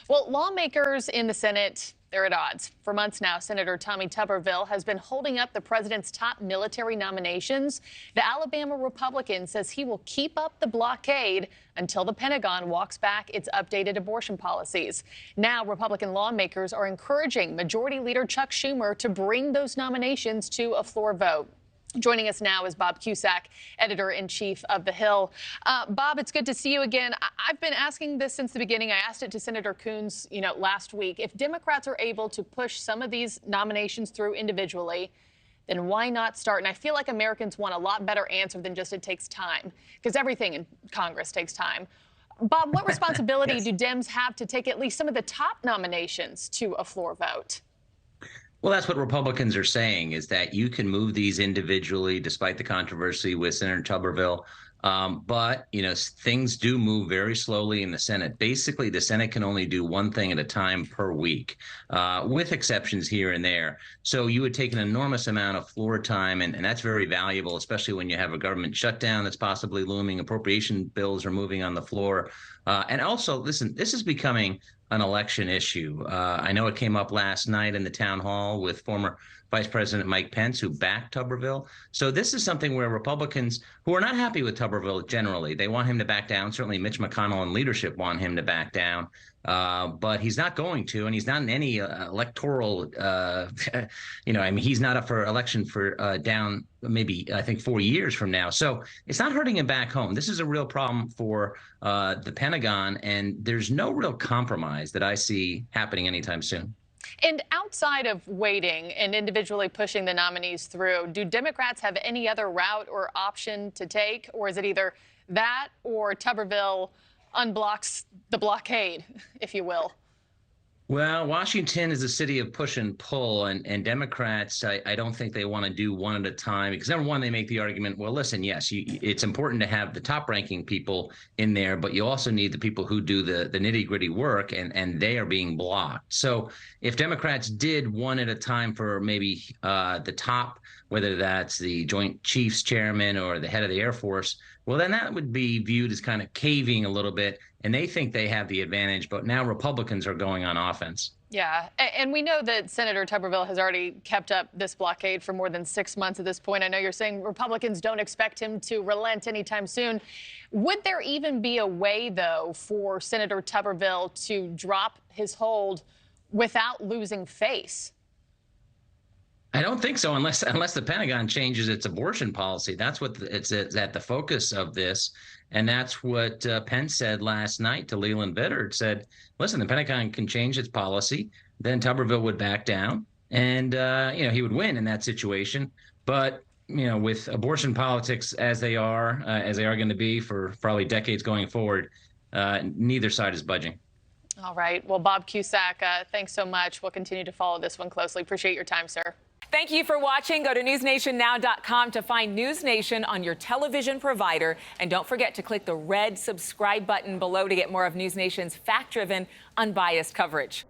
Well, lawmakers in the Senate, they're at odds. For months now, Senator Tommy Tuberville has been holding up the president's top military nominations. The Alabama Republican says he will keep up the blockade until the Pentagon walks back its updated abortion policies. Now, Republican lawmakers are encouraging Majority Leader Chuck Schumer to bring those nominations to a floor vote. Joining us now is Bob Cusack, editor-in-chief of The Hill. Bob, it's good to see you again. I've been asking this since the beginning. I asked it to Senator Coons, last week. If Democrats are able to push some of these nominations through individually, then why not start? And I feel like Americans want a lot better answer than just it takes time, because everything in Congress takes time. Bob, what responsibility do Dems have to take at least some of the top nominations to a floor vote? Well, that's what Republicans are saying, is that you can move these individually, despite the controversy with Senator Tuberville. But, things do move very slowly in the Senate. Basically, the Senate can only do one thing at a time per week, with exceptions here and there. So you would take an enormous amount of floor time, and that's very valuable, especially when you have a government shutdown that's possibly looming. Appropriation bills are moving on the floor. And also, listen, this is becoming an election issue. I know it came up last night in the town hall with former Vice President Mike Pence, who backed Tuberville. So this is something where Republicans, who are not happy with Tuberville generally, they want him to back down. Certainly Mitch McConnell and leadership want him to back down. But he's not going to, and he's not in any electoral, he's not up for election for down maybe, I think, 4 years from now. So it's not hurting him back home. This is a real problem for the Pentagon, and there's no real compromise that I see happening anytime soon. And outside of waiting and individually pushing the nominees through, do Democrats have any other route or option to take? Or is it either that or Tuberville unblocks the blockade, if you will? Well, Washington is a city of push and pull, and Democrats, I don't think they want to do one at a time, because number one, they make the argument, well, listen, yes, it's important to have the top-ranking people in there, but you also need the people who do the nitty-gritty work, and they are being blocked. So if Democrats did one at a time for maybe the top, whether that's the Joint Chiefs Chairman or the head of the Air Force, well, then that would be viewed as kind of caving a little bit, and they think they have the advantage, but now Republicans are going on offense. Yeah, and we know that Senator Tuberville has already kept up this blockade for more than 6 months at this point. I know you're saying Republicans don't expect him to relent anytime soon. Would there even be a way, though, for Senator Tuberville to drop his hold without losing face? I don't think so, unless the Pentagon changes its abortion policy. That's what it's at the focus of this, and that's what Pence said last night to Leland Vittert. Said, "Listen, the Pentagon can change its policy, then Tuberville would back down, and he would win in that situation. But with abortion politics as they are going to be for probably decades going forward, neither side is budging." All right. Well, Bob Cusack, thanks so much. We'll continue to follow this one closely. Appreciate your time, sir. Thank you for watching. Go to newsnationnow.com to find NewsNation on your television provider. And don't forget to click the red subscribe button below to get more of NewsNation's fact-driven, unbiased coverage.